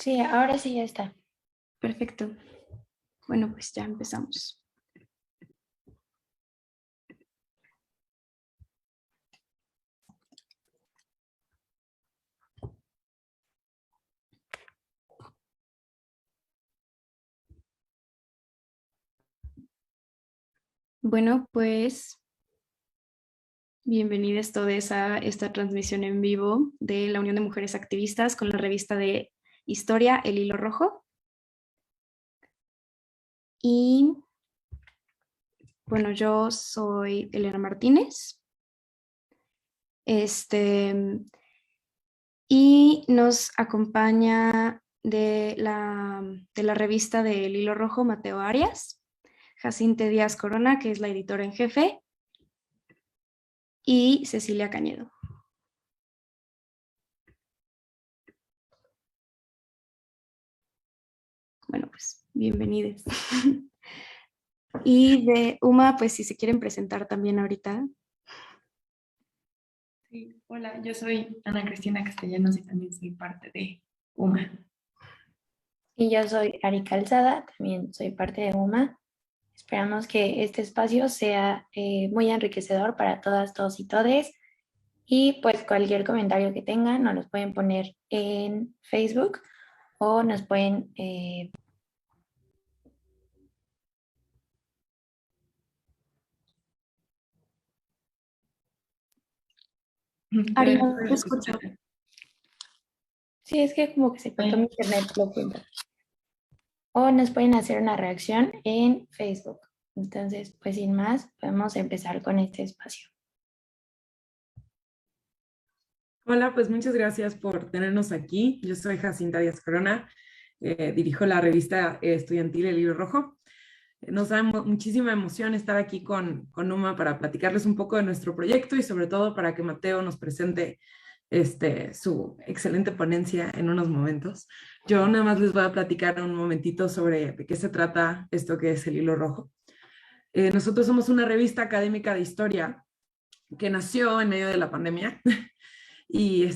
Sí, ahora sí ya está. Perfecto. Bueno, pues ya empezamos. Bueno, pues bienvenidos todos a esta transmisión en vivo de la Unión de Mujeres Activistas con la revista de Historia El Hilo Rojo. Y bueno, yo soy Elena Martínez. Y nos acompaña de la revista de El Hilo Rojo Mateo Arias, Jacinte Díaz Corona, que es la editora en jefe, y Cecilia Cañedo. Bueno, pues bienvenidos. Y de UMA, pues si se quieren presentar también ahorita. Sí, hola, yo soy Ana Cristina Castellanos y también soy parte de UMA. Y yo soy Ari Calzada, también soy parte de UMA. Esperamos que este espacio sea muy enriquecedor para todas, todos y todes. Y pues cualquier comentario que tengan nos los pueden poner en Facebook o nos pueden... Ari, no te escucho. Sí, es que como que se cortó mi internet, lo siento. O nos pueden hacer una reacción en Facebook. Entonces, pues sin más, podemos empezar con este espacio. Hola, pues muchas gracias por tenernos aquí. Yo soy Jacinta Díaz Corona, dirijo la revista estudiantil El Hilo Rojo. Nos da muchísima emoción estar aquí con UMA para platicarles un poco de nuestro proyecto y sobre todo para que Mateo nos presente su excelente ponencia en unos momentos. Yo nada más les voy a platicar un momentito sobre de qué se trata esto que es El Hilo Rojo. Nosotros somos una revista académica de historia que nació en medio de la pandemia y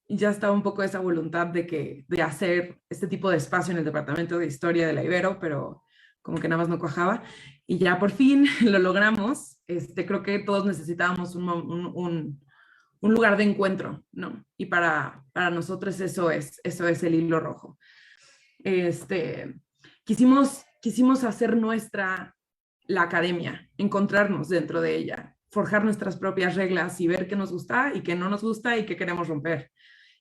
ya estaba un poco esa voluntad de hacer este tipo de espacio en el departamento de historia de la Ibero, pero como que nada más no cuajaba. Y ya por fin lo logramos. Creo que todos necesitábamos un lugar de encuentro, ¿no? Y para nosotros eso es el hilo rojo. Quisimos hacer nuestra la academia, encontrarnos dentro de ella, forjar nuestras propias reglas y ver qué nos gusta y qué no nos gusta y qué queremos romper.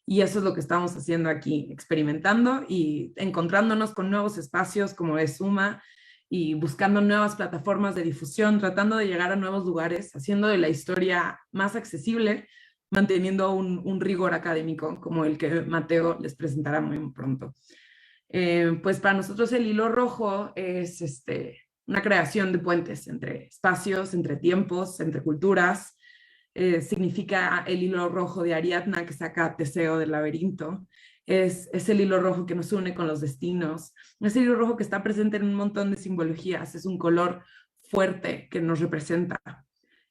Y eso es lo que estamos haciendo aquí, experimentando y encontrándonos con nuevos espacios como es UMA y buscando nuevas plataformas de difusión, tratando de llegar a nuevos lugares, haciendo de la historia más accesible, manteniendo un rigor académico como el que Mateo les presentará muy pronto. Pues para nosotros el hilo rojo es una creación de puentes entre espacios, entre tiempos, entre culturas. Significa el hilo rojo de Ariadna que saca Teseo del laberinto. Es el hilo rojo que nos une con los destinos. Es el hilo rojo que está presente en un montón de simbologías. Es un color fuerte que nos representa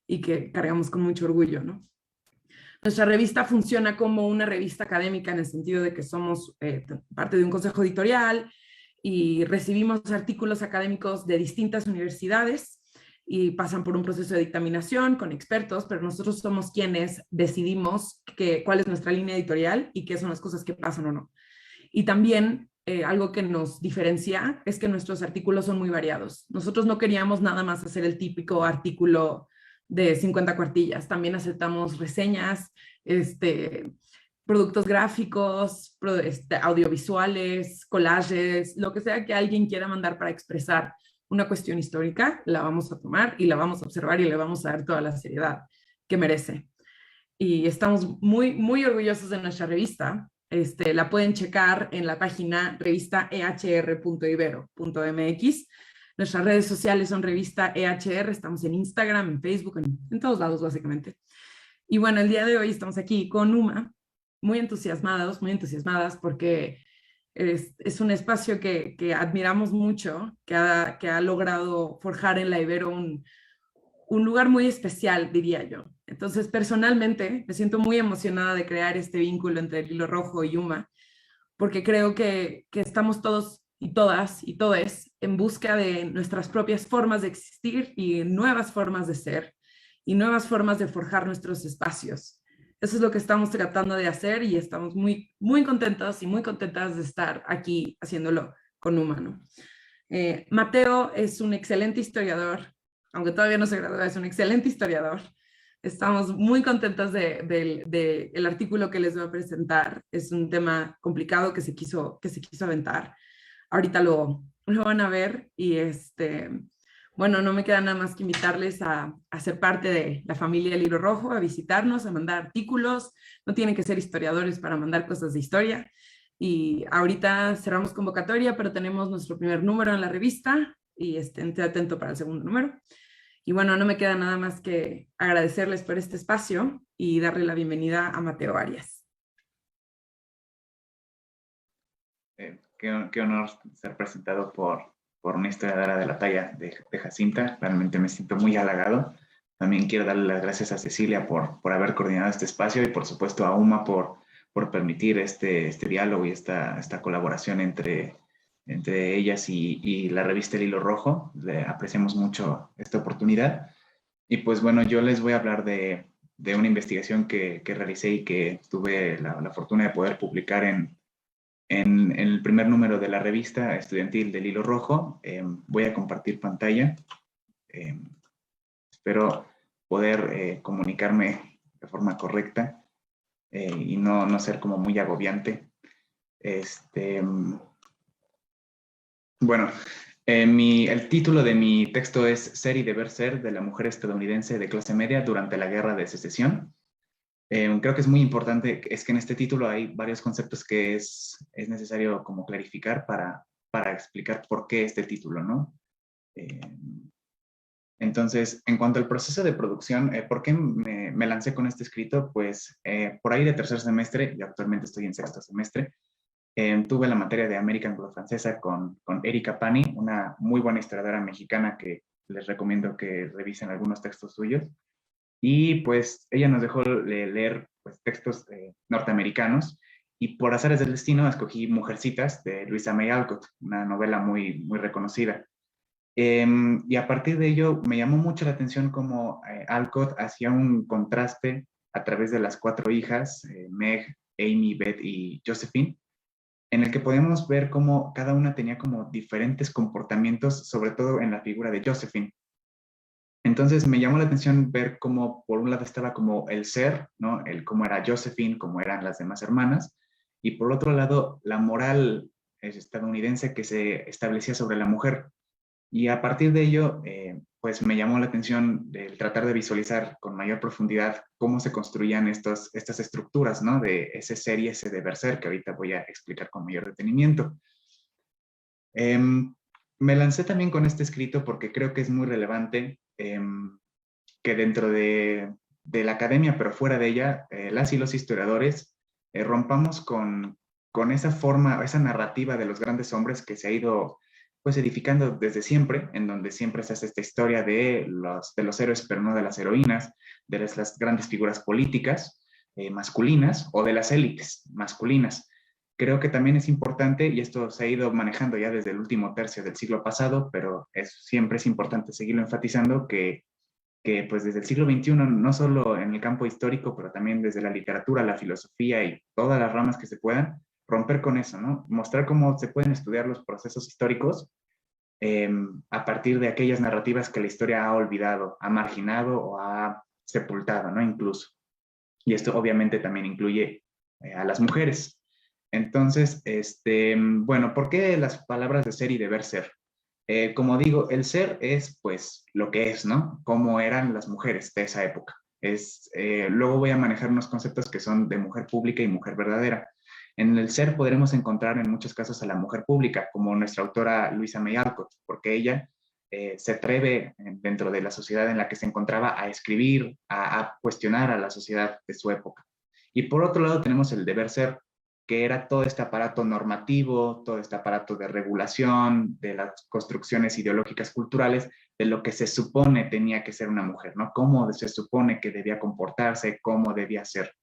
y que cargamos con mucho orgullo, ¿no? Nuestra revista funciona como una revista académica en el sentido de que somos parte de un consejo editorial y recibimos artículos académicos de distintas universidades y pasan por un proceso de dictaminación con expertos, pero nosotros somos quienes decidimos cuál es nuestra línea editorial y qué son las cosas que pasan o no. Y también algo que nos diferencia es que nuestros artículos son muy variados. Nosotros no queríamos nada más hacer el típico artículo de 50 cuartillas. También aceptamos reseñas, productos gráficos, audiovisuales, collages, lo que sea que alguien quiera mandar para expresar una cuestión histórica, la vamos a tomar y la vamos a observar y le vamos a dar toda la seriedad que merece. Y estamos muy, muy orgullosos de nuestra revista. La pueden checar en la página revista ehr.ibero.mx. Nuestras redes sociales son revista EHR, estamos en Instagram, en Facebook, en todos lados básicamente. Y bueno, el día de hoy estamos aquí con UMA, muy entusiasmadas porque es un espacio que admiramos mucho, que ha logrado forjar en la Ibero un lugar muy especial, diría yo. Entonces, personalmente, me siento muy emocionada de crear este vínculo entre el hilo rojo y UMA, porque creo que estamos todos y todas y todes en busca de nuestras propias formas de existir y nuevas formas de ser y nuevas formas de forjar nuestros espacios. Eso es lo que estamos tratando de hacer y estamos muy, muy contentos y muy contentas de estar aquí haciéndolo con Uma. Mateo es un excelente historiador, aunque todavía no se graduó, es un excelente historiador. Estamos muy contentas del artículo que les voy a presentar. Es un tema complicado que se quiso aventar. Ahorita lo van a ver y bueno, no me queda nada más que invitarles a ser parte de la familia del Hilo Rojo, a visitarnos, a mandar artículos. No tienen que ser historiadores para mandar cosas de historia. Y ahorita cerramos convocatoria, pero tenemos nuestro primer número en la revista y esté atento para el segundo número. Y bueno, no me queda nada más que agradecerles por este espacio y darle la bienvenida a Mateo Arias. Qué honor ser presentado por una historiadora de la talla de Jacinta. Realmente me siento muy halagado. También quiero darle las gracias a Cecilia por haber coordinado este espacio y por supuesto a Uma por permitir este diálogo y esta colaboración entre ellas y la revista El Hilo Rojo. Le apreciamos mucho esta oportunidad. Y pues bueno, yo les voy a hablar de una investigación que realicé y que tuve la fortuna de poder publicar en el primer número de la revista estudiantil del Hilo Rojo. Voy a compartir pantalla. Espero poder comunicarme de forma correcta y no ser como muy agobiante. Bueno, el título de mi texto es Ser y deber ser de la mujer estadounidense de clase media durante la Guerra de Secesión. Creo que es muy importante, es que en este título hay varios conceptos que es necesario como clarificar para explicar por qué este título, ¿no? Entonces, en cuanto al proceso de producción, ¿por qué me lancé con este escrito? Pues por ahí de tercer semestre, yo actualmente estoy en sexto semestre, tuve la materia de América Anglo-Francesa con Erika Pani, una muy buena historiadora mexicana que les recomiendo que revisen algunos textos suyos. Y pues ella nos dejó leer pues, textos norteamericanos y por azares del destino escogí Mujercitas de Louisa May Alcott, una novela muy, muy reconocida. Y a partir de ello me llamó mucho la atención cómo Alcott hacía un contraste a través de las cuatro hijas, Meg, Amy, Beth y Josephine, en el que podemos ver cómo cada una tenía como diferentes comportamientos, sobre todo en la figura de Josephine. Entonces me llamó la atención ver cómo por un lado estaba como el ser, ¿no? Cómo era Josephine, cómo eran las demás hermanas, y por otro lado la moral estadounidense que se establecía sobre la mujer. Y a partir de ello, pues me llamó la atención el tratar de visualizar con mayor profundidad cómo se construían estas estructuras, ¿no? De ese ser y ese deber ser, que ahorita voy a explicar con mayor detenimiento. Me lancé también con este escrito porque creo que es muy relevante que dentro de la academia, pero fuera de ella, las y los historiadores rompamos con esa forma, esa narrativa de los grandes hombres que se ha ido pues edificando desde siempre, en donde siempre se hace esta historia de los héroes, pero no de las heroínas, de las grandes figuras políticas masculinas o de las élites masculinas. Creo que también es importante, y esto se ha ido manejando ya desde el último tercio del siglo pasado, pero siempre es importante seguirlo enfatizando, que pues desde el siglo XXI, no solo en el campo histórico, pero también desde la literatura, la filosofía y todas las ramas que se puedan, romper con eso, ¿no? Mostrar cómo se pueden estudiar los procesos históricos a partir de aquellas narrativas que la historia ha olvidado, ha marginado o ha sepultado, ¿no? Incluso. Y esto obviamente también incluye a las mujeres. Entonces, bueno, ¿por qué las palabras de ser y deber ser? Como digo, el ser es pues lo que es, ¿no? Cómo eran las mujeres de esa época. Luego voy a manejar unos conceptos que son de mujer pública y mujer verdadera. En el ser podremos encontrar en muchos casos a la mujer pública, como nuestra autora Louisa May Alcott, porque ella se atreve dentro de la sociedad en la que se encontraba a escribir, a cuestionar a la sociedad de su época. Y por otro lado tenemos el deber ser, que era todo este aparato normativo, todo este aparato de regulación, de las construcciones ideológicas culturales, de lo que se supone tenía que ser una mujer, ¿no? Cómo se supone que debía comportarse, cómo debía ser.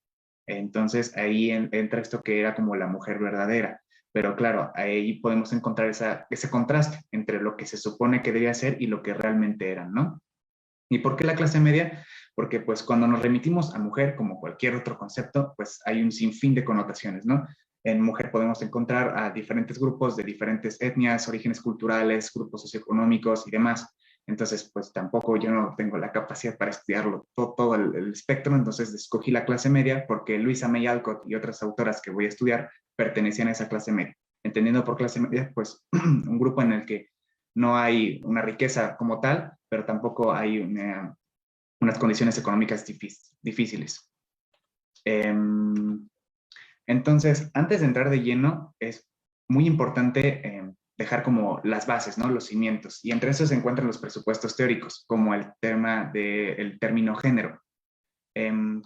Entonces ahí entra esto que era como la mujer verdadera. Pero claro, ahí podemos encontrar ese contraste entre lo que se supone que debía ser y lo que realmente eran, ¿no? ¿Y por qué la clase media? Porque pues cuando nos remitimos a mujer, como cualquier otro concepto, pues hay un sinfín de connotaciones, ¿no? En mujer podemos encontrar a diferentes grupos de diferentes etnias, orígenes culturales, grupos socioeconómicos y demás. Entonces, pues tampoco yo no tengo la capacidad para estudiarlo todo el espectro, entonces escogí la clase media porque Louisa May Alcott y otras autoras que voy a estudiar pertenecían a esa clase media. Entendiendo por clase media, pues un grupo en el que no hay una riqueza como tal, pero tampoco hay unas condiciones económicas difíciles. Entonces, antes de entrar de lleno, es muy importante dejar como las bases, ¿no? Los cimientos. Y entre esos se encuentran los presupuestos teóricos, como el término género.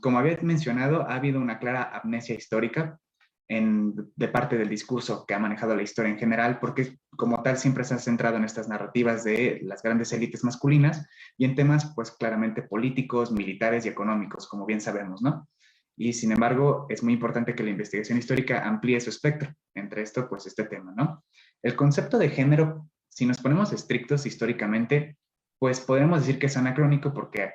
Como había mencionado, ha habido una clara amnesia histórica de parte del discurso que ha manejado la historia en general, porque como tal siempre se ha centrado en estas narrativas de las grandes élites masculinas y en temas pues claramente políticos, militares y económicos, como bien sabemos, ¿no? Y sin embargo, es muy importante que la investigación histórica amplíe su espectro, entre esto pues este tema, ¿no? El concepto de género, si nos ponemos estrictos históricamente, pues podemos decir que es anacrónico porque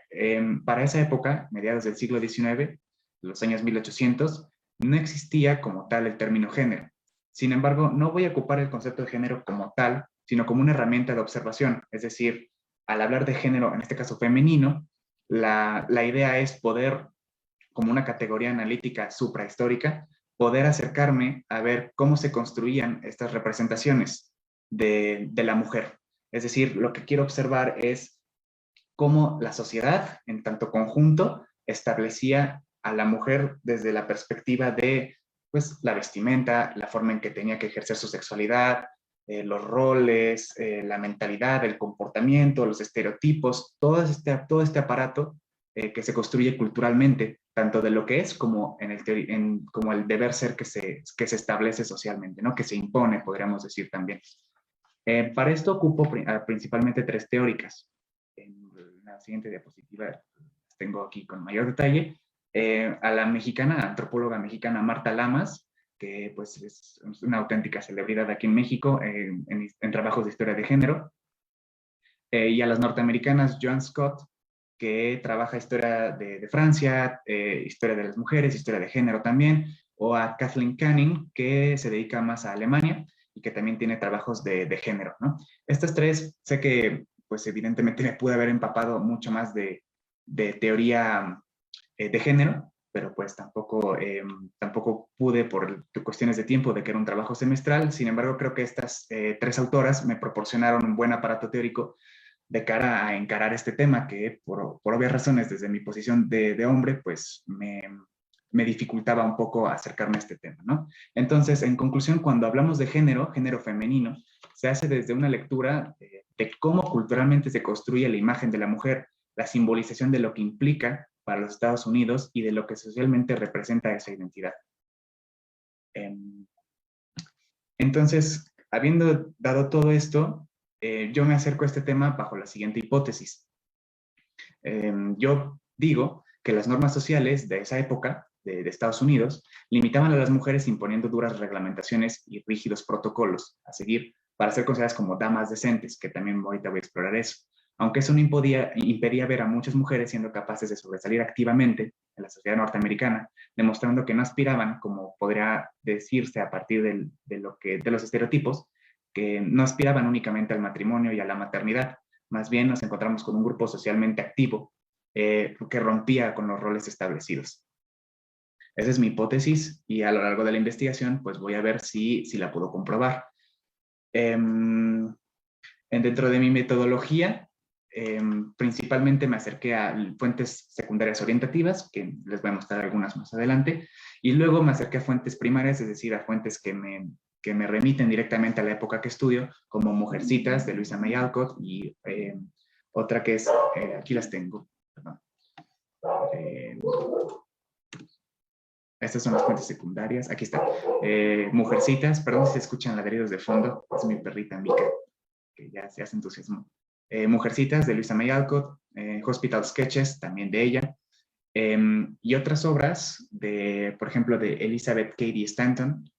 para esa época, mediados del siglo XIX, los años 1800, no existía como tal el término género. Sin embargo, no voy a ocupar el concepto de género como tal, sino como una herramienta de observación. Es decir, al hablar de género, en este caso femenino, la idea es poder, como una categoría analítica suprahistórica, poder acercarme a ver cómo se construían estas representaciones de la mujer. Es decir, lo que quiero observar es cómo la sociedad, en tanto conjunto, establecía a la mujer desde la perspectiva de pues, la vestimenta, la forma en que tenía que ejercer su sexualidad, los roles, la mentalidad, el comportamiento, los estereotipos, todo este aparato que se construye culturalmente, tanto de lo que es como, como el deber ser que se establece socialmente, ¿no? Que se impone, podríamos decir también. Para esto ocupo principalmente tres teóricas. En la siguiente diapositiva las tengo aquí con mayor detalle. A la mexicana, antropóloga mexicana Marta Lamas, que pues es una auténtica celebridad aquí en México en trabajos de historia de género. Y a las norteamericanas Joan Scott, que trabaja historia de Francia, historia de las mujeres, historia de género también, o a Kathleen Canning, que se dedica más a Alemania y que también tiene trabajos de género, ¿no? Estas tres, sé que pues evidentemente me pude haber empapado mucho más de teoría de género, pero pues tampoco pude por cuestiones de tiempo, de que era un trabajo semestral. Sin embargo, creo que estas tres autoras me proporcionaron un buen aparato teórico de cara a encarar este tema que por obvias razones desde mi posición de hombre, pues me dificultaba un poco acercarme a este tema, ¿no? Entonces, en conclusión, cuando hablamos de género femenino, se hace desde una lectura de cómo culturalmente se construye la imagen de la mujer, la simbolización de lo que implica para los Estados Unidos y de lo que socialmente representa esa identidad. Entonces, habiendo dado todo esto, yo me acerco a este tema bajo la siguiente hipótesis. Yo digo que las normas sociales de esa época, de Estados Unidos, limitaban a las mujeres imponiendo duras reglamentaciones y rígidos protocolos a seguir para ser consideradas como damas decentes, que también ahorita voy a explorar eso. Aunque eso no impedía ver a muchas mujeres siendo capaces de sobresalir activamente en la sociedad norteamericana, demostrando que no aspiraban, como podría decirse a partir de los estereotipos, que no aspiraban únicamente al matrimonio y a la maternidad. Más bien nos encontramos con un grupo socialmente activo que rompía con los roles establecidos. Esa es mi hipótesis y a lo largo de la investigación pues voy a ver si la puedo comprobar. Dentro de mi metodología, principalmente me acerqué a fuentes secundarias orientativas, que les voy a mostrar algunas más adelante, y luego me acerqué a fuentes primarias, es decir, a fuentes que me remiten directamente a la época que estudio, como Mujercitas, de Louisa May Alcott, y otra que es, aquí las tengo, perdón. Estas son las fuentes secundarias, aquí está. Mujercitas, perdón si se escuchan ladridos de fondo, es mi perrita Mika, que ya se hace entusiasmo. Mujercitas, de Louisa May Alcott, Hospital Sketches, también de ella, y otras obras, por ejemplo, de Elizabeth Cady Stanton,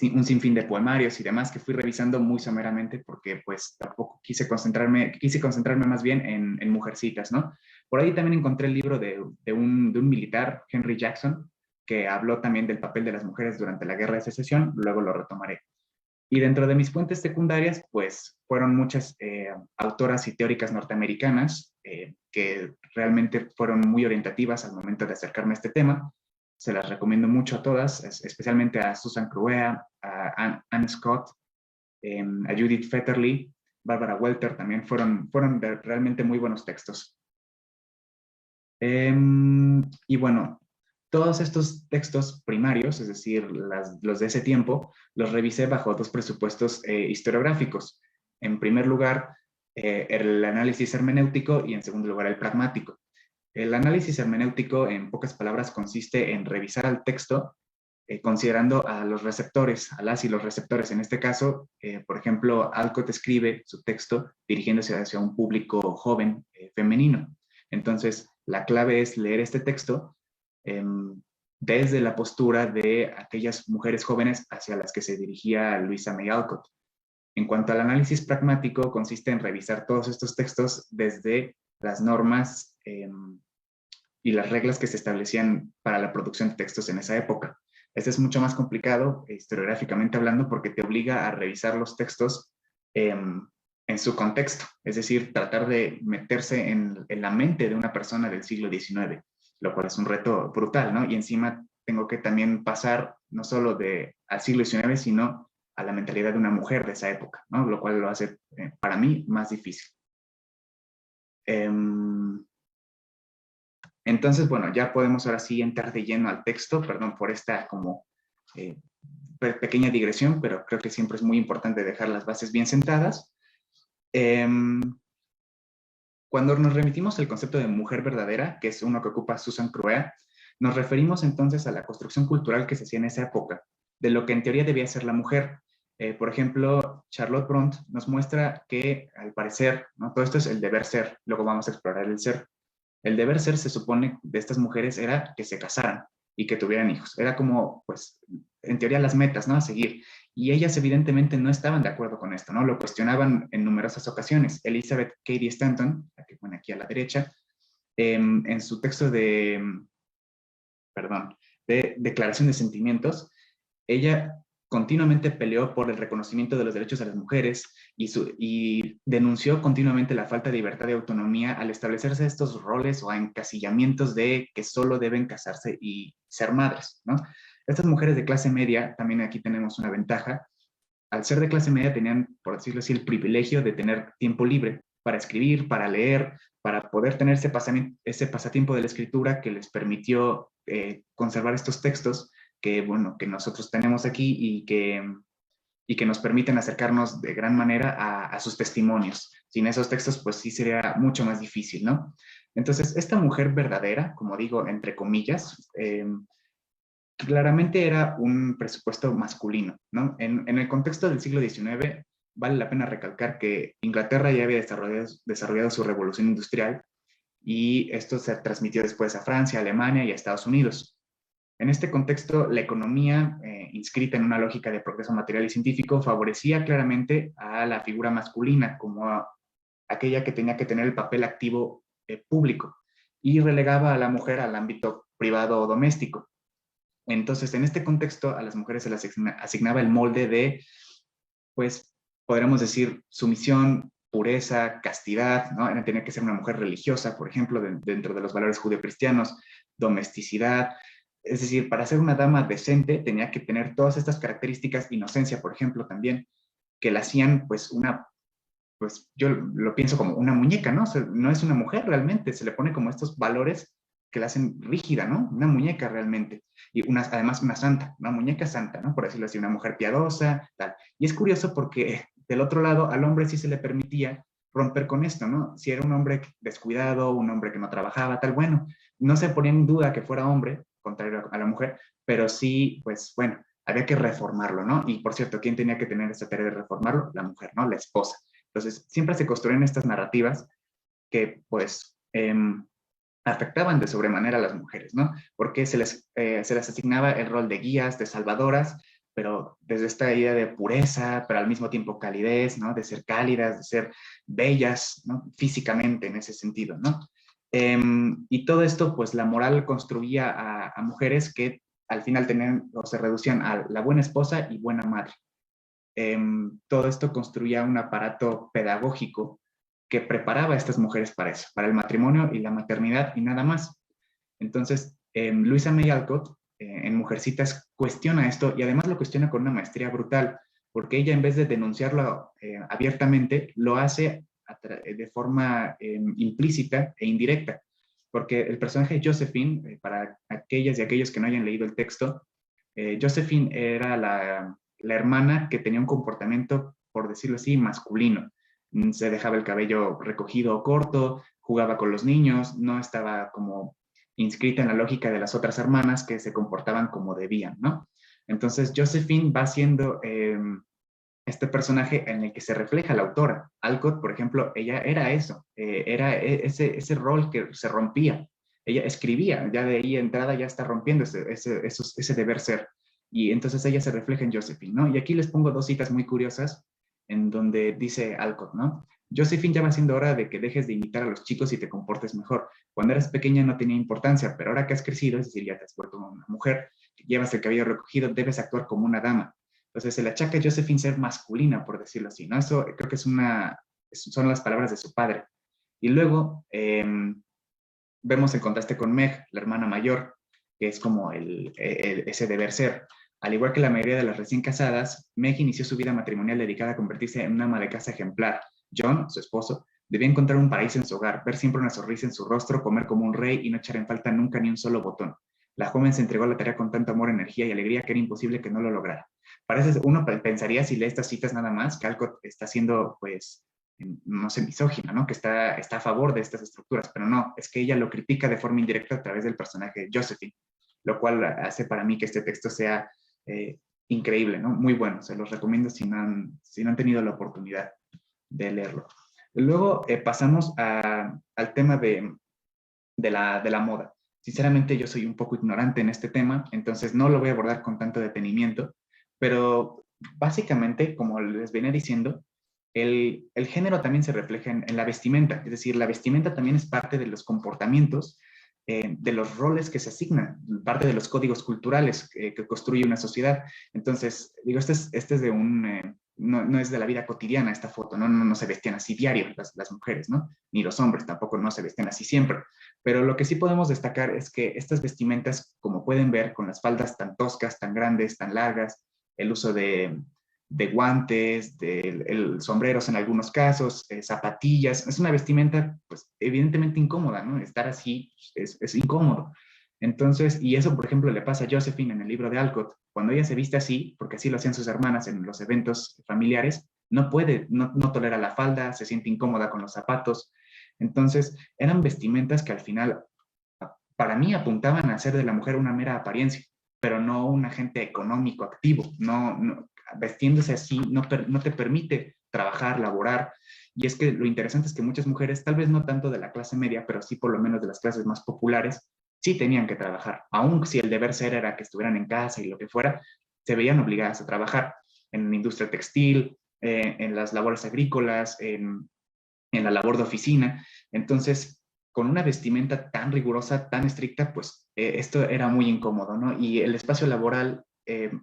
un sinfín de poemarios y demás que fui revisando muy someramente porque pues tampoco quise concentrarme más bien en mujercitas, ¿no? Por ahí también encontré el libro de un militar, Henry Jackson, que habló también del papel de las mujeres durante la Guerra de Secesión, luego lo retomaré. Y dentro de mis fuentes secundarias, pues fueron muchas autoras y teóricas norteamericanas que realmente fueron muy orientativas al momento de acercarme a este tema. Se las recomiendo mucho a todas, especialmente a Susan Cruea, a Anne Scott, a Judith Fetterly, Barbara Welter, también fueron realmente muy buenos textos. Y bueno, todos estos textos primarios, es decir, los de ese tiempo, los revisé bajo dos presupuestos historiográficos. En primer lugar, el análisis hermenéutico y en segundo lugar, el pragmático. El análisis hermenéutico, en pocas palabras, consiste en revisar al texto considerando a los receptores, a las y los receptores. En este caso, por ejemplo, Alcott escribe su texto dirigiéndose hacia un público joven, femenino. Entonces, la clave es leer este texto desde la postura de aquellas mujeres jóvenes hacia las que se dirigía Louisa May Alcott. En cuanto al análisis pragmático, consiste en revisar todos estos textos desde las normas y las reglas que se establecían para la producción de textos en esa época. Este es mucho más complicado, historiográficamente hablando, porque te obliga a revisar los textos en su contexto, es decir, tratar de meterse en la mente de una persona del siglo XIX, lo cual es un reto brutal, ¿no? Y encima tengo que también pasar no solo al siglo XIX, sino a la mentalidad de una mujer de esa época, ¿no? Lo cual lo hace para mí más difícil. Entonces, bueno, ya podemos ahora sí entrar de lleno al texto, perdón por esta como pequeña digresión, pero creo que siempre es muy importante dejar las bases bien sentadas. Cuando nos remitimos al concepto de mujer verdadera, que es uno que ocupa Susan Cruea, nos referimos entonces a la construcción cultural que se hacía en esa época, de lo que en teoría debía ser la mujer. Por ejemplo, Charlotte Bront nos muestra que, al parecer, ¿no? Todo esto es el deber ser, luego vamos a explorar el ser. El deber ser, se supone, de estas mujeres era que se casaran y que tuvieran hijos. Era como, pues, en teoría las metas, ¿no? A seguir. Y ellas evidentemente no estaban de acuerdo con esto, ¿no? Lo cuestionaban en numerosas ocasiones. Elizabeth Cady Stanton, la que pone aquí a la derecha, en su texto de Declaración de Sentimientos, ella continuamente peleó por el reconocimiento de los derechos de las mujeres y denunció continuamente la falta de libertad y autonomía al establecerse estos roles o encasillamientos de que solo deben casarse y ser madres, ¿no? Estas mujeres de clase media, también aquí tenemos una ventaja, al ser de clase media tenían, por decirlo así, el privilegio de tener tiempo libre para escribir, para leer, para poder tener ese pasatiempo de la escritura que les permitió conservar estos textos que, bueno, que nosotros tenemos aquí y que nos permiten acercarnos de gran manera a sus testimonios. Sin esos textos, pues sí sería mucho más difícil, ¿no? Entonces, esta mujer verdadera, como digo, entre comillas, claramente era un presupuesto masculino, ¿no? En el contexto del siglo XIX, vale la pena recalcar que Inglaterra ya había desarrollado su revolución industrial y esto se transmitió después a Francia, Alemania y a Estados Unidos. En este contexto, la economía, inscrita en una lógica de progreso material y científico, favorecía claramente a la figura masculina como aquella que tenía que tener el papel activo público y relegaba a la mujer al ámbito privado o doméstico. Entonces, en este contexto, a las mujeres se les asignaba el molde de, pues, podríamos decir, sumisión, pureza, castidad, ¿no? Tenía que ser una mujer religiosa, por ejemplo, dentro de los valores judeocristianos, domesticidad. Es decir, para ser una dama decente tenía que tener todas estas características, inocencia, por ejemplo, también, que la hacían, pues, pues yo lo pienso como una muñeca, ¿no? O sea, no es una mujer realmente, se le pone como estos valores que la hacen rígida, ¿no? Una muñeca realmente. Y además una santa, una muñeca santa, ¿no? Por decirlo así, una mujer piadosa, tal. Y es curioso porque del otro lado al hombre sí se le permitía romper con esto, ¿no? Si era un hombre descuidado, un hombre que no trabajaba, tal, bueno, no se ponía en duda que fuera hombre, contrario a la mujer, pero sí, pues bueno, había que reformarlo, ¿no? Y por cierto, ¿quién tenía que tener esa tarea de reformarlo? La mujer, ¿no? La esposa. Entonces, siempre se construyen estas narrativas que, pues, afectaban de sobremanera a las mujeres, ¿no? Porque se les asignaba el rol de guías, de salvadoras, pero desde esta idea de pureza, pero al mismo tiempo calidez, ¿no? De ser cálidas, de ser bellas, ¿no? Físicamente en ese sentido, ¿no? Y todo esto, pues la moral construía a mujeres que al final tenían o se reducían a la buena esposa y buena madre. Todo esto construía un aparato pedagógico que preparaba a estas mujeres para eso, para el matrimonio y la maternidad y nada más. Entonces, Louisa May Alcott, en Mujercitas, cuestiona esto y además lo cuestiona con una maestría brutal, porque ella en vez de denunciarlo abiertamente, lo hace de forma implícita e indirecta, porque el personaje de Josephine, para aquellas y aquellos que no hayan leído el texto, Josephine era la hermana que tenía un comportamiento, por decirlo así, masculino. Se dejaba el cabello recogido o corto, jugaba con los niños, no estaba como inscrita en la lógica de las otras hermanas que se comportaban como debían, ¿no? Entonces, Josephine va siendo este personaje en el que se refleja la autora. Alcott, por ejemplo, ella era eso, era ese rol que se rompía. Ella escribía, ya de ahí entrada ya está rompiendo ese deber ser. Y entonces ella se refleja en Josephine, ¿no? Y aquí les pongo dos citas muy curiosas en donde dice Alcott, ¿no? Josephine, ya va siendo hora de que dejes de imitar a los chicos y te comportes mejor. Cuando eras pequeña no tenía importancia, pero ahora que has crecido, es decir, ya te has vuelto una mujer, llevas el cabello recogido, debes actuar como una dama. Entonces se le achaca a Josephine ser masculina, por decirlo así, ¿no? Eso creo que son las palabras de su padre. Y luego vemos el contraste con Meg, la hermana mayor, que es como ese deber ser. Al igual que la mayoría de las recién casadas, Meg inició su vida matrimonial dedicada a convertirse en una ama de casa ejemplar. John, su esposo, debía encontrar un paraíso en su hogar, ver siempre una sonrisa en su rostro, comer como un rey y no echar en falta nunca ni un solo botón. La joven se entregó a la tarea con tanto amor, energía y alegría que era imposible que no lo lograra. Uno pensaría, si lee estas citas nada más, que Alcott está siendo, pues, no sé, misógina, ¿no? Que está a favor de estas estructuras, pero no, es que ella lo critica de forma indirecta a través del personaje de Josephine, lo cual hace para mí que este texto sea increíble, ¿no? Muy bueno, se los recomiendo si no han tenido la oportunidad de leerlo. Luego pasamos al tema de la moda. Sinceramente yo soy un poco ignorante en este tema, entonces no lo voy a abordar con tanto detenimiento, pero básicamente, como les venía diciendo, el género también se refleja en la vestimenta, es decir, la vestimenta también es parte de los comportamientos, de los roles que se asignan, parte de los códigos culturales que construye una sociedad. Entonces, digo, este es de no es de la vida cotidiana esta foto, no se vestían así diario las mujeres, ¿no? Ni los hombres tampoco no se vestían así siempre. Pero lo que sí podemos destacar es que estas vestimentas, como pueden ver, con las faldas tan toscas, tan grandes, tan largas, el uso de guantes, de sombreros en algunos casos, zapatillas, es una vestimenta, pues, evidentemente incómoda, ¿no? Estar así es incómodo. Entonces, y eso, por ejemplo, le pasa a Josephine en el libro de Alcott. Cuando ella se viste así, porque así lo hacían sus hermanas en los eventos familiares, no tolera la falda, se siente incómoda con los zapatos. Entonces, eran vestimentas que al final, para mí, apuntaban a hacer de la mujer una mera apariencia, pero no un agente económico activo. Vestiéndose así no te permite trabajar, laborar. Y es que lo interesante es que muchas mujeres, tal vez no tanto de la clase media, pero sí por lo menos de las clases más populares, sí tenían que trabajar. Aun si el deber ser era que estuvieran en casa y lo que fuera, se veían obligadas a trabajar en la industria textil, en las labores agrícolas, en la labor de oficina. Entonces, con una vestimenta tan rigurosa, tan estricta, pues esto era muy incómodo, ¿no? Y el espacio laboral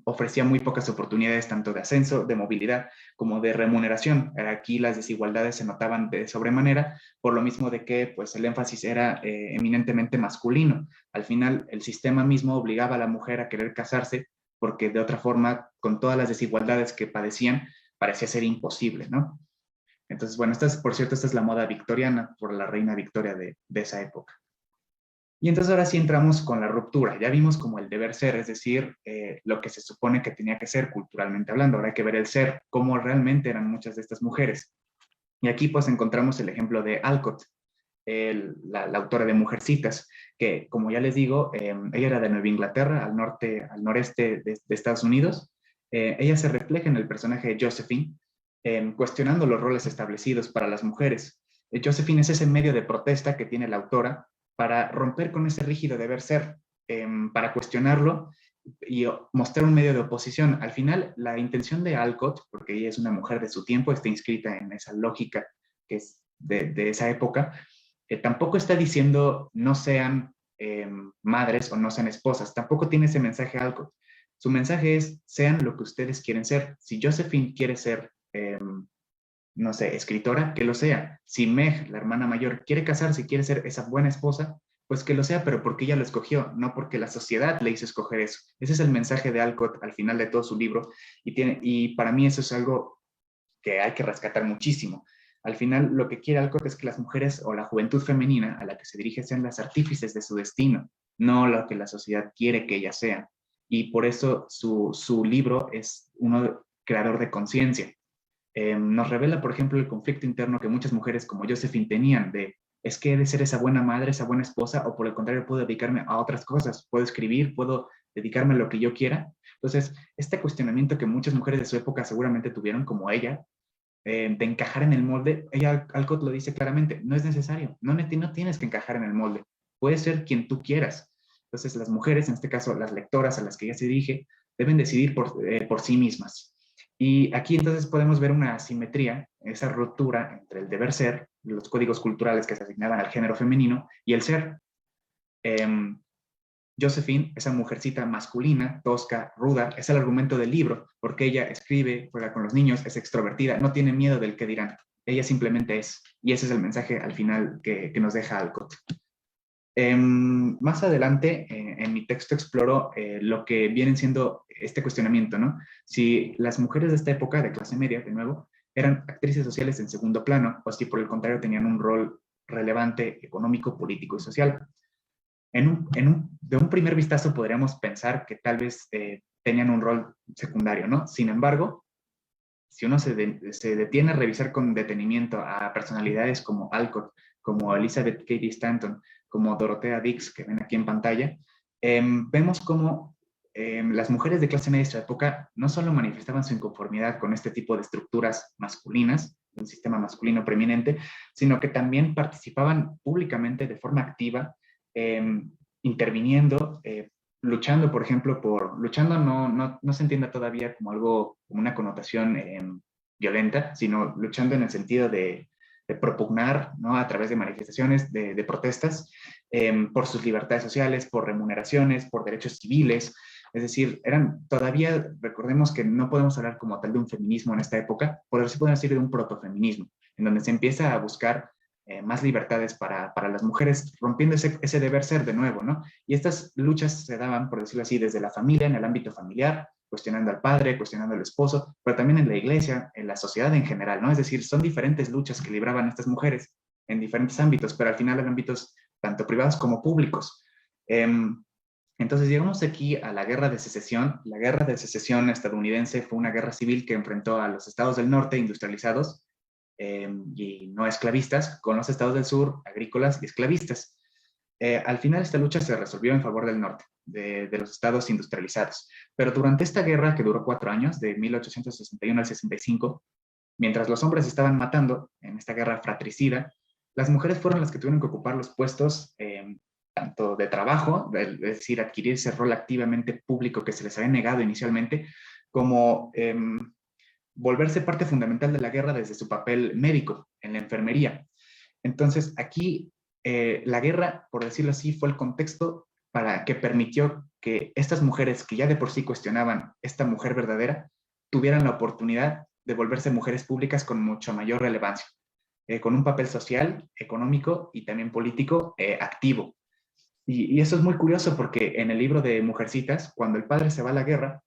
ofrecía muy pocas oportunidades tanto de ascenso, de movilidad, como de remuneración. Aquí las desigualdades se notaban de sobremanera, por lo mismo de que pues, el énfasis era eminentemente masculino. Al final, el sistema mismo obligaba a la mujer a querer casarse, porque de otra forma, con todas las desigualdades que padecían, parecía ser imposible, ¿no? Entonces, bueno, por cierto, esta es la moda victoriana por la reina Victoria de esa época. Y entonces ahora sí entramos con la ruptura. Ya vimos como el deber ser, es decir, lo que se supone que tenía que ser culturalmente hablando. Ahora hay que ver el ser, cómo realmente eran muchas de estas mujeres. Y aquí pues encontramos el ejemplo de Alcott, la autora de Mujercitas, que como ya les digo, ella era de Nueva Inglaterra, al noreste de Estados Unidos. Ella se refleja en el personaje de Josephine, cuestionando los roles establecidos para las mujeres. Josephine es ese medio de protesta que tiene la autora para romper con ese rígido deber ser, para cuestionarlo mostrar un medio de oposición. Al final, la intención de Alcott, porque ella es una mujer de su tiempo, está inscrita en esa lógica que es de esa época, tampoco está diciendo no sean madres o no sean esposas, tampoco tiene ese mensaje Alcott. Su mensaje es, sean lo que ustedes quieren ser. Si Josephine quiere ser, no sé, escritora, que lo sea. Si Meg, la hermana mayor, quiere casarse y quiere ser esa buena esposa, pues que lo sea, pero porque ella lo escogió, no porque la sociedad le hizo escoger eso. Ese es el mensaje de Alcott al final de todo su libro, y para mí eso es algo que hay que rescatar muchísimo. Al final, lo que quiere Alcott es que las mujeres o la juventud femenina a la que se dirige sean las artífices de su destino, no lo que la sociedad quiere que ellas sean. Y por eso su libro es uno creador de conciencia. Nos revela, por ejemplo, el conflicto interno que muchas mujeres como Josephine tenían de, es que he de ser esa buena madre, esa buena esposa, o por el contrario, puedo dedicarme a otras cosas, puedo escribir, puedo dedicarme a lo que yo quiera. Entonces, este cuestionamiento que muchas mujeres de su época seguramente tuvieron, como ella, de encajar en el molde, Alcott lo dice claramente, no es necesario, no tienes que encajar en el molde, puedes ser quien tú quieras. Entonces, las mujeres, en este caso, las lectoras a las que ella se dirige, deben decidir por sí mismas. Y aquí entonces podemos ver una asimetría, esa ruptura entre el deber ser, los códigos culturales que se asignaban al género femenino, y el ser. Josephine, esa mujercita masculina, tosca, ruda, es el argumento del libro, porque ella escribe, juega con los niños, es extrovertida, no tiene miedo del que dirán. Ella simplemente es. Y ese es el mensaje al final que nos deja Alcott. Más adelante, en mi texto exploro lo que viene siendo este cuestionamiento, ¿no? Si las mujeres de esta época, de clase media, de nuevo, eran actrices sociales en segundo plano, o si por el contrario tenían un rol relevante económico, político y social. De un primer vistazo podríamos pensar que tal vez tenían un rol secundario, ¿no? Sin embargo, si uno se detiene a revisar con detenimiento a personalidades como Alcott, como Elizabeth Cady Stanton, como Dorothea Dix, que ven aquí en pantalla, vemos cómo las mujeres de clase media de esta época no solo manifestaban su inconformidad con este tipo de estructuras masculinas, un sistema masculino preeminente, sino que también participaban públicamente de forma activa, interviniendo, luchando, por ejemplo, luchando no se entienda todavía como algo, como una connotación violenta, sino luchando en el sentido de propugnar, ¿no? A través de manifestaciones, de protestas, por sus libertades sociales, por remuneraciones, por derechos civiles. Es decir, todavía, recordemos que no podemos hablar como tal de un feminismo en esta época, pero sí podemos decir de un protofeminismo, en donde se empieza a buscar más libertades para las mujeres, rompiendo ese deber ser de nuevo, ¿no? Y estas luchas se daban, por decirlo así, desde la familia, en el ámbito familiar, cuestionando al padre, cuestionando al esposo, pero también en la iglesia, en la sociedad en general, ¿no? Es decir, son diferentes luchas que libraban estas mujeres en diferentes ámbitos, pero al final en ámbitos tanto privados como públicos. Entonces llegamos aquí a la Guerra de Secesión. La Guerra de Secesión estadounidense fue una guerra civil que enfrentó a los estados del norte industrializados y no esclavistas, con los estados del sur agrícolas y esclavistas. Al final esta lucha se resolvió en favor del norte, de los estados industrializados. Pero durante esta guerra, que duró 4 años, de 1861 al 65, mientras los hombres estaban matando en esta guerra fratricida, las mujeres fueron las que tuvieron que ocupar los puestos tanto de trabajo, es decir, adquirir ese rol activamente público que se les había negado inicialmente, como volverse parte fundamental de la guerra desde su papel médico en la enfermería. Entonces, aquí la guerra, por decirlo así, fue el contexto que permitió que estas mujeres que ya de por sí cuestionaban esta mujer verdadera, tuvieran la oportunidad de volverse mujeres públicas con mucha mayor relevancia, con un papel social, económico y también político activo. Y eso es muy curioso porque en el libro de Mujercitas, cuando el padre se va a la guerra,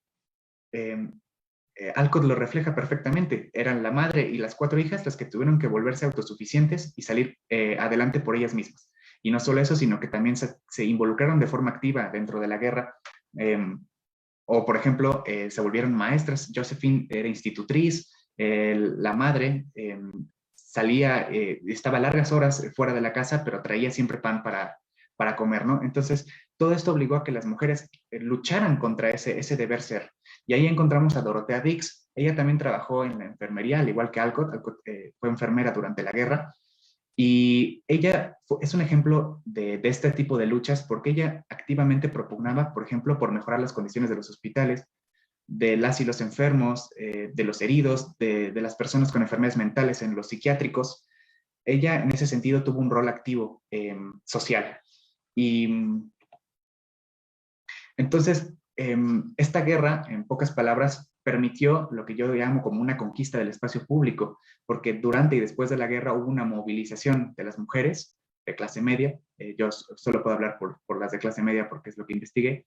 Alcott lo refleja perfectamente. Eran la madre y las 4 hijas las que tuvieron que volverse autosuficientes y salir adelante por ellas mismas. Y no solo eso, sino que también se involucraron de forma activa dentro de la guerra. O, por ejemplo, se volvieron maestras. Josephine era institutriz. La madre estaba largas horas fuera de la casa, pero traía siempre pan para comer, ¿no? Entonces, todo esto obligó a que las mujeres lucharan contra ese deber ser. Y ahí encontramos a Dorothea Dix. Ella también trabajó en la enfermería, al igual que Alcott. Alcott fue enfermera durante la guerra. Y ella es un ejemplo de este tipo de luchas porque ella activamente propugnaba, por ejemplo, por mejorar las condiciones de los hospitales, de las y los enfermos, de los heridos, de las personas con enfermedades mentales en los psiquiátricos. Ella en ese sentido tuvo un rol activo social. Y entonces, esta guerra, en pocas palabras, permitió lo que yo llamo como una conquista del espacio público, porque durante y después de la guerra hubo una movilización de las mujeres de clase media, yo solo puedo hablar por las de clase media porque es lo que investigué,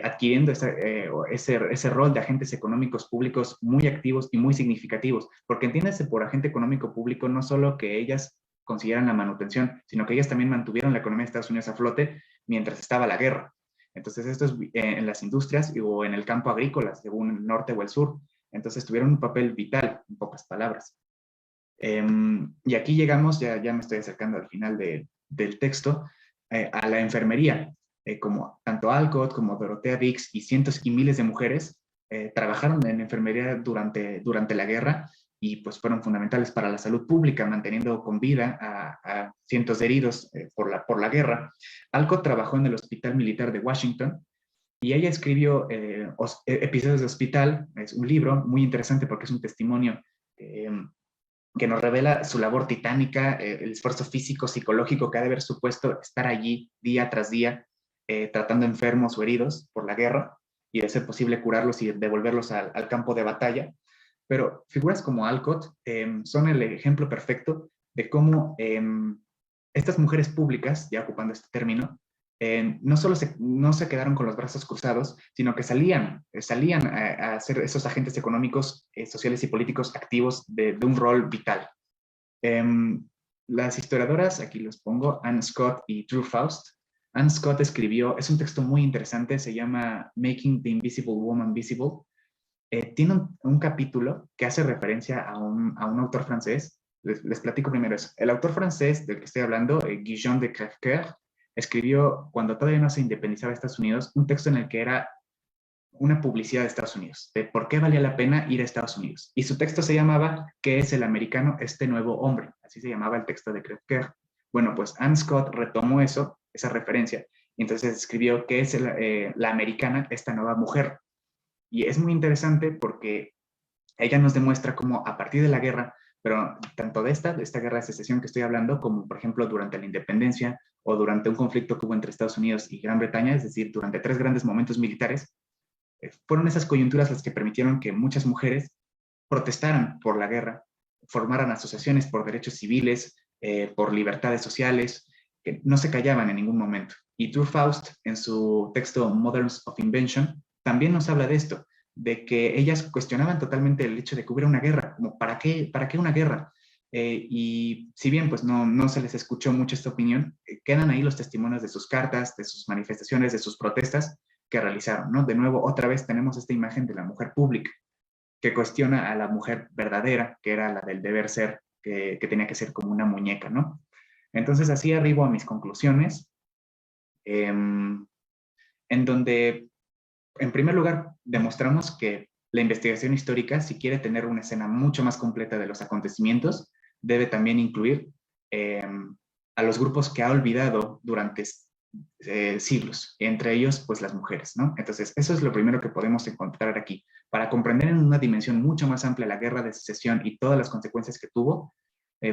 adquiriendo ese rol de agentes económicos públicos muy activos y muy significativos, porque entiéndase por agente económico público no solo que ellas consiguieran la manutención, sino que ellas también mantuvieron la economía de Estados Unidos a flote mientras estaba la guerra. Entonces, esto es en las industrias o en el campo agrícola, según el norte o el sur. Entonces, tuvieron un papel vital, en pocas palabras. Y aquí llegamos, ya me estoy acercando al final del texto, a la enfermería. Como tanto Alcott como Dorothea Dix y cientos y miles de mujeres trabajaron en enfermería durante la guerra y pues fueron fundamentales para la salud pública, manteniendo con vida a cientos de heridos por la guerra. Alcott trabajó en el Hospital Militar de Washington y ella escribió Episodios de Hospital, es un libro muy interesante porque es un testimonio que nos revela su labor titánica, el esfuerzo físico, psicológico que ha de haber supuesto estar allí día tras día, tratando enfermos o heridos por la guerra y de ser posible curarlos y devolverlos al campo de batalla. Pero figuras como Alcott son el ejemplo perfecto de cómo estas mujeres públicas, ya ocupando este término, no solo no se quedaron con los brazos cruzados, sino que salían a ser esos agentes económicos, sociales y políticos activos de un rol vital. Las historiadoras, aquí los pongo, Anne Scott y Drew Faust. Anne Scott escribió, es un texto muy interesante, se llama Making the Invisible Woman Visible. Tiene un capítulo que hace referencia a un autor francés. Les platico primero eso. El autor francés del que estoy hablando, Guillaume de Crèvecoeur, escribió, cuando todavía no se independizaba Estados Unidos, un texto en el que era una publicidad de Estados Unidos, de por qué valía la pena ir a Estados Unidos. Y su texto se llamaba ¿Qué es el americano, este nuevo hombre? Así se llamaba el texto de Crèvecoeur. Bueno, pues Anne Scott retomó esa referencia, y entonces escribió ¿Qué es la americana, esta nueva mujer? Y es muy interesante porque ella nos demuestra cómo a partir de la guerra, pero tanto de esta guerra de secesión que estoy hablando, como por ejemplo durante la independencia o durante un conflicto que hubo entre Estados Unidos y Gran Bretaña, es decir, durante 3 grandes momentos militares, fueron esas coyunturas las que permitieron que muchas mujeres protestaran por la guerra, formaran asociaciones por derechos civiles, por libertades sociales, que no se callaban en ningún momento. Y Drew Faust, en su texto Mothers of Invention, también nos habla de esto, de que ellas cuestionaban totalmente el hecho de que hubiera una guerra, como ¿para qué una guerra? Y si bien pues no se les escuchó mucho esta opinión, quedan ahí los testimonios de sus cartas, de sus manifestaciones, de sus protestas que realizaron, ¿no? De nuevo, otra vez tenemos esta imagen de la mujer pública, que cuestiona a la mujer verdadera, que era la del deber ser, que tenía que ser como una muñeca, ¿no? Entonces así arribo a mis conclusiones, en donde, en primer lugar, demostramos que la investigación histórica, si quiere tener una escena mucho más completa de los acontecimientos, debe también incluir a los grupos que ha olvidado durante siglos, entre ellos, pues las mujeres, ¿no? Entonces, eso es lo primero que podemos encontrar aquí. Para comprender en una dimensión mucho más amplia la guerra de secesión y todas las consecuencias que tuvo,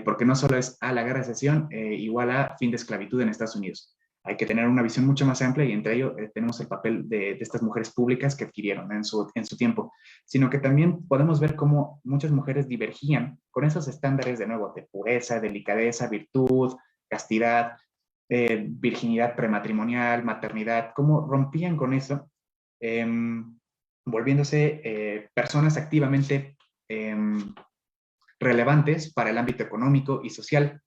porque no solo es la guerra de secesión igual a fin de esclavitud en Estados Unidos. Hay que tener una visión mucho más amplia y entre ello tenemos el papel de estas mujeres públicas que adquirieron en su tiempo, sino que también podemos ver cómo muchas mujeres divergían con esos estándares de nuevo de pureza, delicadeza, virtud, castidad, virginidad prematrimonial, maternidad, cómo rompían con eso, volviéndose personas activamente relevantes para el ámbito económico y social.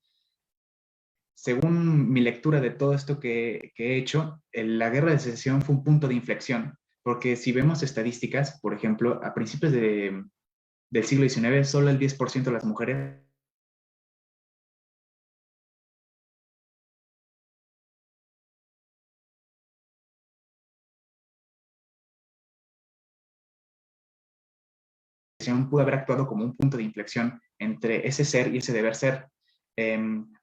Según mi lectura de todo esto que he hecho, la guerra de secesión fue un punto de inflexión, porque si vemos estadísticas, por ejemplo, a principios del siglo XIX, solo el 10% de las mujeres pudo haber actuado como un punto de inflexión entre ese ser y ese deber ser.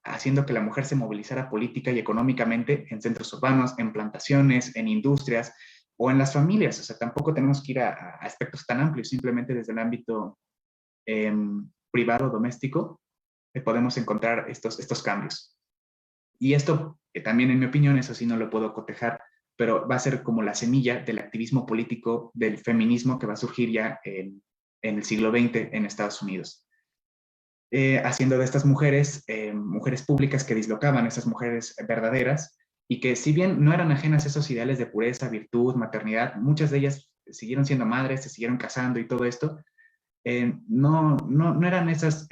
haciendo que la mujer se movilizara política y económicamente en centros urbanos, en plantaciones, en industrias o en las familias. O sea, tampoco tenemos que ir a aspectos tan amplios, simplemente desde el ámbito privado, doméstico, podemos encontrar estos cambios. Y esto, que también en mi opinión, eso sí no lo puedo cotejar, pero va a ser como la semilla del activismo político, del feminismo que va a surgir ya en el siglo XX en Estados Unidos. Haciendo de estas mujeres, mujeres públicas que dislocaban, esas mujeres verdaderas, y que si bien no eran ajenas a esos ideales de pureza, virtud, maternidad, muchas de ellas siguieron siendo madres, se siguieron casando y todo esto, no eran esas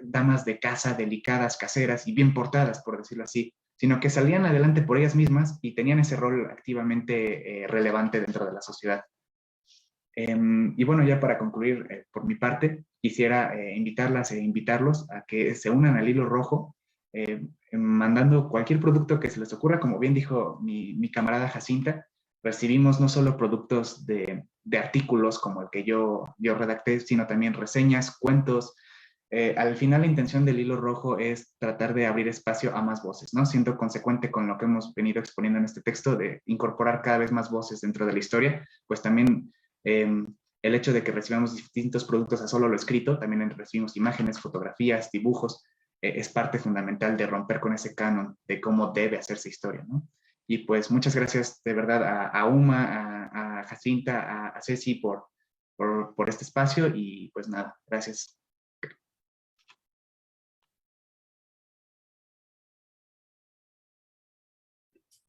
damas de casa delicadas, caseras y bien portadas, por decirlo así, sino que salían adelante por ellas mismas y tenían ese rol activamente relevante dentro de la sociedad. Y bueno, ya para concluir, por mi parte, quisiera invitarlas e invitarlos a que se unan al Hilo Rojo, mandando cualquier producto que se les ocurra. Como bien dijo mi camarada Jacinta, recibimos no solo productos de artículos como el que yo redacté, sino también reseñas, cuentos. Al final la intención del Hilo Rojo es tratar de abrir espacio a más voces, ¿no? Siendo consecuente con lo que hemos venido exponiendo en este texto, de incorporar cada vez más voces dentro de la historia, pues también el hecho de que recibamos distintos productos a solo lo escrito, también recibimos imágenes, fotografías, dibujos, es parte fundamental de romper con ese canon de cómo debe hacerse historia, ¿no? Y pues muchas gracias de verdad a Uma, a Jacinta, a Ceci por este espacio y pues nada, gracias.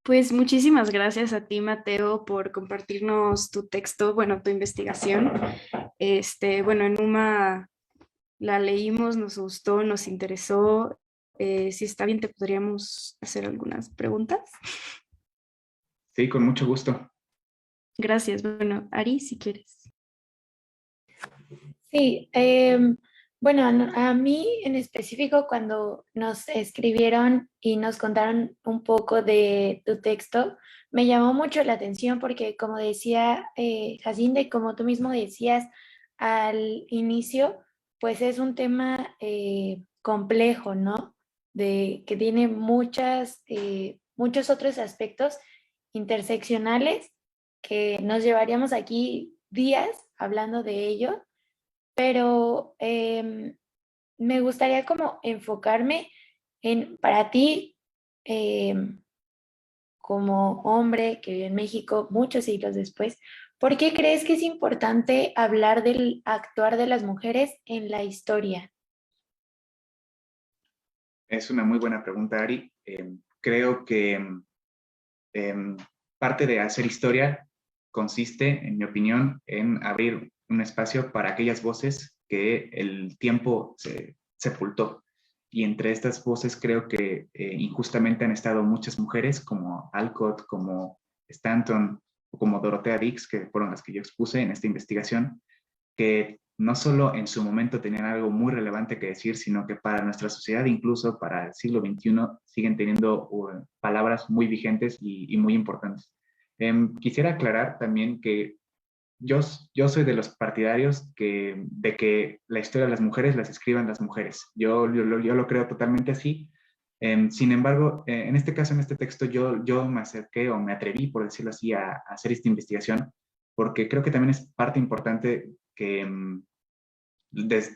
Pues muchísimas gracias a ti, Mateo, por compartirnos tu texto, bueno, tu investigación. Bueno, en UMA la leímos, nos gustó, nos interesó. Si está bien, te podríamos hacer algunas preguntas. Sí, con mucho gusto. Gracias. Bueno, Ari, si quieres. Sí, bueno, a mí en específico cuando nos escribieron y nos contaron un poco de tu texto, me llamó mucho la atención porque como decía Jacinta y como tú mismo decías al inicio, pues es un tema complejo, ¿no? Que tiene muchos otros aspectos interseccionales que nos llevaríamos aquí días hablando de ello, pero me gustaría como enfocarme en, para ti, como hombre que vive en México muchos siglos después, ¿por qué crees que es importante hablar del actuar de las mujeres en la historia? Es una muy buena pregunta, Ari. Creo que parte de hacer historia consiste, en mi opinión, en abrir un espacio para aquellas voces que el tiempo se sepultó. Y entre estas voces creo que injustamente han estado muchas mujeres como Alcott, como Stanton o como Dorothea Dix, que fueron las que yo expuse en esta investigación, que no solo en su momento tenían algo muy relevante que decir, sino que para nuestra sociedad, incluso para el siglo XXI, siguen teniendo palabras muy vigentes y muy importantes. Quisiera aclarar también que yo soy de los partidarios de que la historia de las mujeres las escriban las mujeres. Yo lo creo totalmente así. Sin embargo, en este caso, en este texto, yo me acerqué o me atreví, por decirlo así, a hacer esta investigación, porque creo que también es parte importante que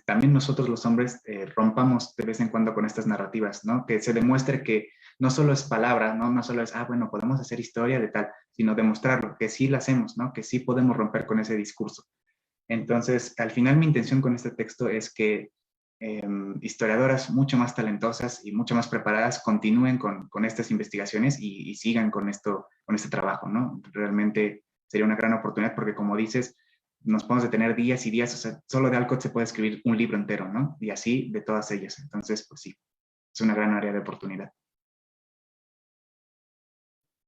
también nosotros los hombres rompamos de vez en cuando con estas narrativas, ¿no? Que se demuestre que no solo es palabra, ¿no? No solo es, bueno, podemos hacer historia de tal, sino demostrarlo, que sí la hacemos, ¿no? Que sí podemos romper con ese discurso. Entonces, al final mi intención con este texto es que historiadoras mucho más talentosas y mucho más preparadas continúen con estas investigaciones y sigan con este trabajo, ¿no? Realmente sería una gran oportunidad porque, como dices, nos podemos detener días y días, o sea, solo de Alcott se puede escribir un libro entero, ¿no? Y así de todas ellas. Entonces, pues sí, es una gran área de oportunidad.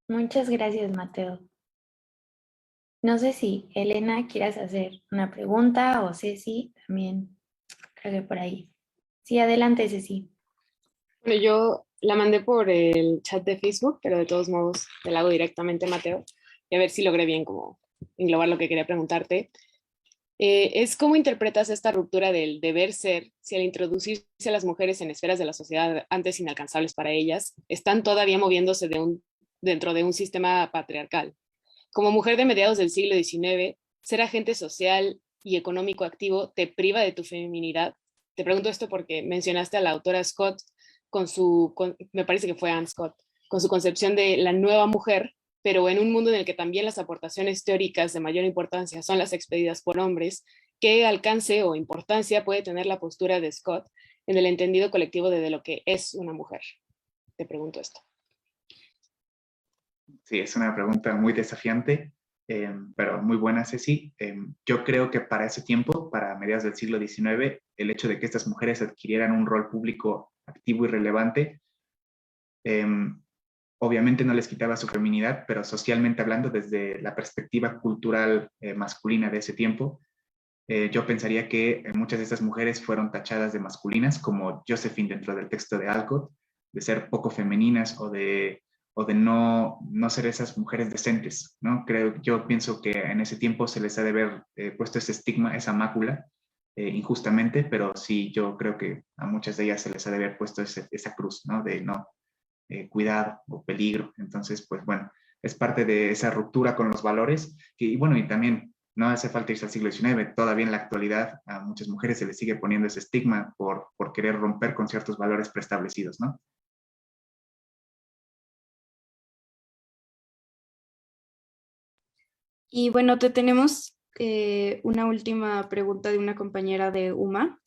Muchas gracias, Mateo. No sé si Elena quieras hacer una pregunta o Ceci también, creo que por ahí. Sí, adelante, Ceci. Bueno, yo la mandé por el chat de Facebook, pero de todos modos te la hago directamente, Mateo, y a ver si logré bien como englobar lo que quería preguntarte. es cómo interpretas esta ruptura del deber ser si al introducirse a las mujeres en esferas de la sociedad antes inalcanzables para ellas, están todavía moviéndose dentro de un sistema patriarcal. Como mujer de mediados del siglo XIX, ser agente social y económico activo te priva de tu feminidad. Te pregunto esto porque mencionaste a la autora Scott me parece que fue Anne Scott, con su concepción de la nueva mujer, pero en un mundo en el que también las aportaciones teóricas de mayor importancia son las expedidas por hombres, ¿qué alcance o importancia puede tener la postura de Scott en el entendido colectivo de lo que es una mujer? Te pregunto esto. Sí, es una pregunta muy desafiante, pero muy buena, Ceci. Yo creo que para ese tiempo, para mediados del siglo XIX, el hecho de que estas mujeres adquirieran un rol público activo y relevante, obviamente no les quitaba su feminidad, pero socialmente hablando, desde la perspectiva cultural masculina de ese tiempo, yo pensaría que muchas de estas mujeres fueron tachadas de masculinas, como Josephine dentro del texto de Alcott, de ser poco femeninas o de no ser esas mujeres decentes, ¿no? Yo pienso que en ese tiempo se les ha de haber puesto ese estigma, esa mácula, injustamente, pero sí, yo creo que a muchas de ellas se les ha de haber puesto esa cruz, ¿no? De no, cuidado o peligro. Entonces, pues bueno, es parte de esa ruptura con los valores, y bueno, y también no hace falta irse al siglo XIX, todavía en la actualidad a muchas mujeres se les sigue poniendo ese estigma por querer romper con ciertos valores preestablecidos, ¿no? Y bueno, te tenemos una última pregunta de una compañera de UMA.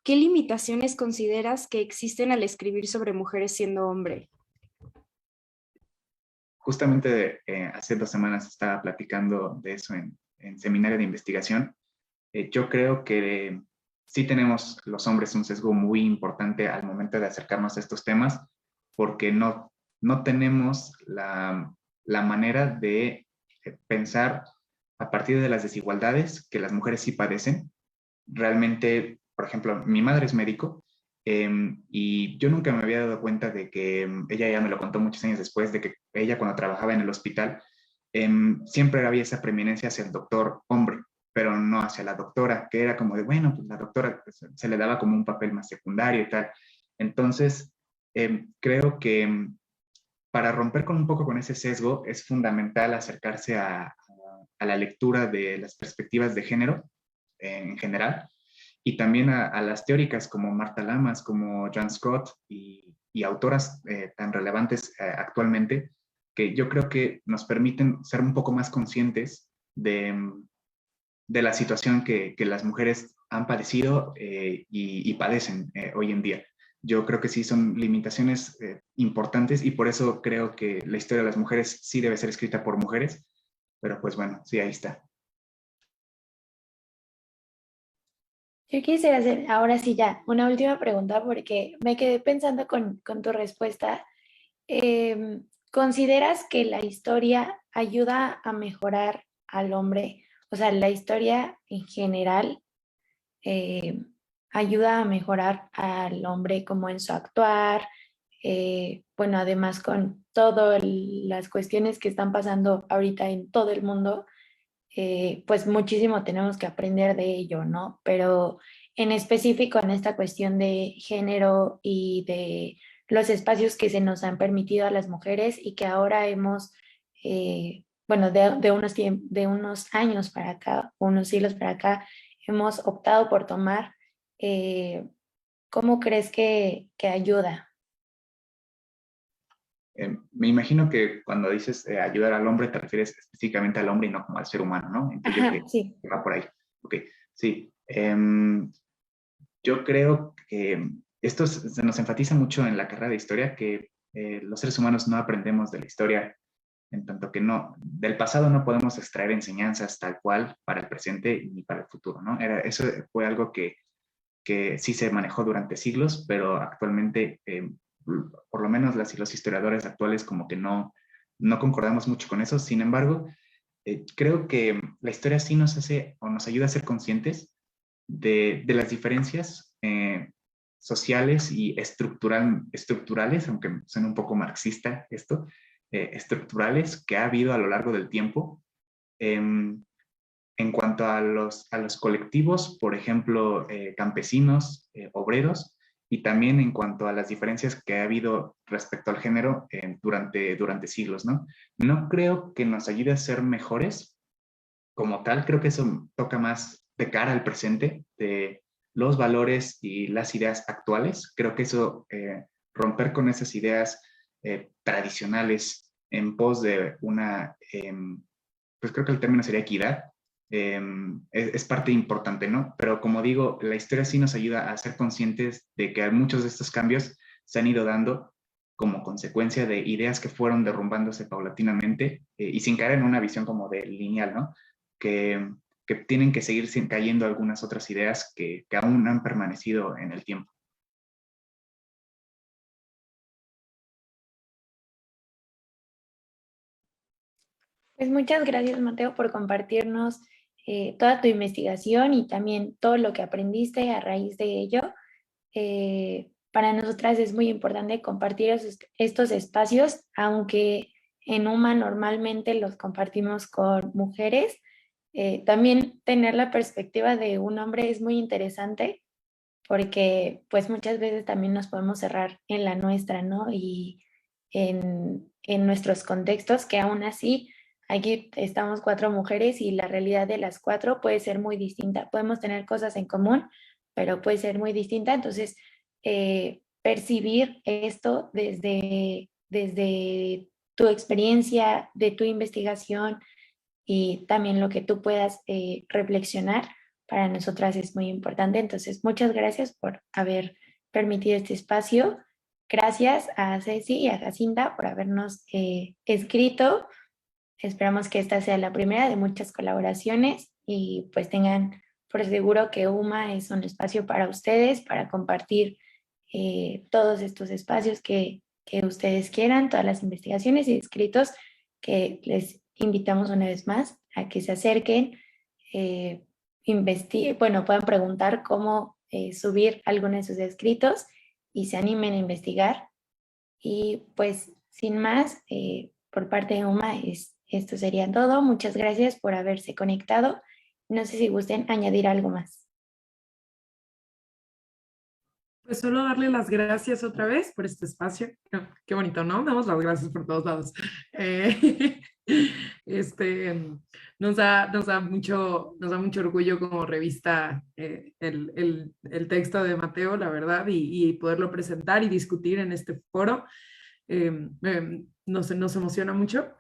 ¿Qué limitaciones consideras que existen al escribir sobre mujeres siendo hombre? Justamente hace 2 semanas estaba platicando de eso en seminario de investigación. Yo creo que sí tenemos los hombres un sesgo muy importante al momento de acercarnos a estos temas, porque no tenemos la manera de pensar a partir de las desigualdades que las mujeres sí padecen. Realmente, por ejemplo, mi madre es médico, y yo nunca me había dado cuenta de que ella ya me lo contó muchos años después, de que ella cuando trabajaba en el hospital, siempre había esa preeminencia hacia el doctor hombre, pero no hacia la doctora, que era como de, bueno, pues la doctora pues, se le daba como un papel más secundario y tal. Entonces, creo que para romper con un poco con ese sesgo es fundamental acercarse a la lectura de las perspectivas de género en general, y también a las teóricas como Marta Lamas, como John Scott y autoras tan relevantes actualmente, que yo creo que nos permiten ser un poco más conscientes de la situación que las mujeres han padecido y padecen hoy en día. Yo creo que sí son limitaciones importantes, y por eso creo que la historia de las mujeres sí debe ser escrita por mujeres, pero pues bueno, sí, ahí está. Yo quisiera hacer ahora sí ya una última pregunta porque me quedé pensando con tu respuesta. ¿Consideras que la historia ayuda a mejorar al hombre? O sea, la historia en general ayuda a mejorar al hombre como en su actuar. Bueno, además con todas las cuestiones que están pasando ahorita en todo el mundo, pues muchísimo tenemos que aprender de ello, ¿no? Pero en específico en esta cuestión de género y de los espacios que se nos han permitido a las mujeres y que ahora hemos, bueno, de unos años para acá, unos siglos para acá, hemos optado por tomar, ¿cómo crees que ayuda? Me imagino que cuando dices ayudar al hombre, te refieres específicamente al hombre y no como al ser humano, ¿no? Entiendo Ajá, sí. que va por ahí. Ok, sí. Yo creo que esto se nos enfatiza mucho en la carrera de historia, que los seres humanos no aprendemos de la historia, en tanto que del pasado no podemos extraer enseñanzas tal cual para el presente ni para el futuro, ¿no? Eso fue algo que sí se manejó durante siglos, pero actualmente, por lo menos los historiadores actuales como que no concordamos mucho con eso. Sin embargo, creo que la historia sí nos hace o nos ayuda a ser conscientes de las diferencias sociales y estructurales, aunque suene un poco marxista esto, estructurales que ha habido a lo largo del tiempo, En cuanto a los colectivos, por ejemplo, campesinos, obreros, y también en cuanto a las diferencias que ha habido respecto al género durante siglos, ¿no? No creo que nos ayude a ser mejores como tal, creo que eso toca más de cara al presente, de los valores y las ideas actuales. Creo que eso, romper con esas ideas tradicionales en pos de una, pues creo que el término sería equidad, es parte importante, ¿no? Pero como digo, la historia sí nos ayuda a ser conscientes de que muchos de estos cambios se han ido dando como consecuencia de ideas que fueron derrumbándose paulatinamente y sin caer en una visión como de lineal, ¿no? Que tienen que seguir cayendo algunas otras ideas que aún han permanecido en el tiempo. Pues muchas gracias, Mateo, por compartirnos toda tu investigación y también todo lo que aprendiste a raíz de ello. Para nosotras es muy importante compartir estos espacios, aunque en UMA normalmente los compartimos con mujeres. También tener la perspectiva de un hombre es muy interesante porque pues muchas veces también nos podemos cerrar en la nuestra, ¿no? Y en nuestros contextos, que aún así aquí estamos 4 mujeres y la realidad de las 4 puede ser muy distinta. Podemos tener cosas en común, pero puede ser muy distinta. Entonces, percibir esto desde tu experiencia, de tu investigación y también lo que tú puedas reflexionar para nosotras es muy importante. Entonces, muchas gracias por haber permitido este espacio. Gracias a Ceci y a Jacinta por habernos escrito. Esperamos que esta sea la primera de muchas colaboraciones y pues tengan por seguro que UMA es un espacio para ustedes, para compartir todos estos espacios que ustedes quieran, todas las investigaciones y escritos que les invitamos una vez más a que se acerquen, bueno, puedan preguntar cómo subir alguno de sus escritos y se animen a investigar. Y pues sin más, por parte de UMA esto sería todo. Muchas gracias por haberse conectado. No sé si gusten añadir algo más. Pues solo darle las gracias otra vez por este espacio. Qué bonito, ¿no? Damos las gracias por todos lados. Este, nos da mucho orgullo como revista el texto de Mateo, la verdad, y poderlo presentar y discutir en este foro. Nos emociona mucho.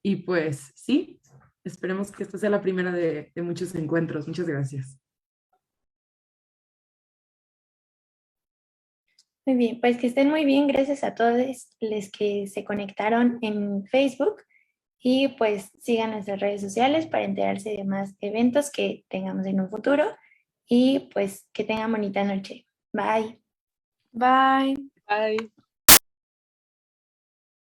Y pues sí, esperemos que esta sea la primera de muchos encuentros. Muchas gracias. Muy bien, pues que estén muy bien. Gracias a todos los que se conectaron en Facebook y pues sigan nuestras redes sociales para enterarse de más eventos que tengamos en un futuro y pues que tengan bonita noche. Bye. Bye. Bye.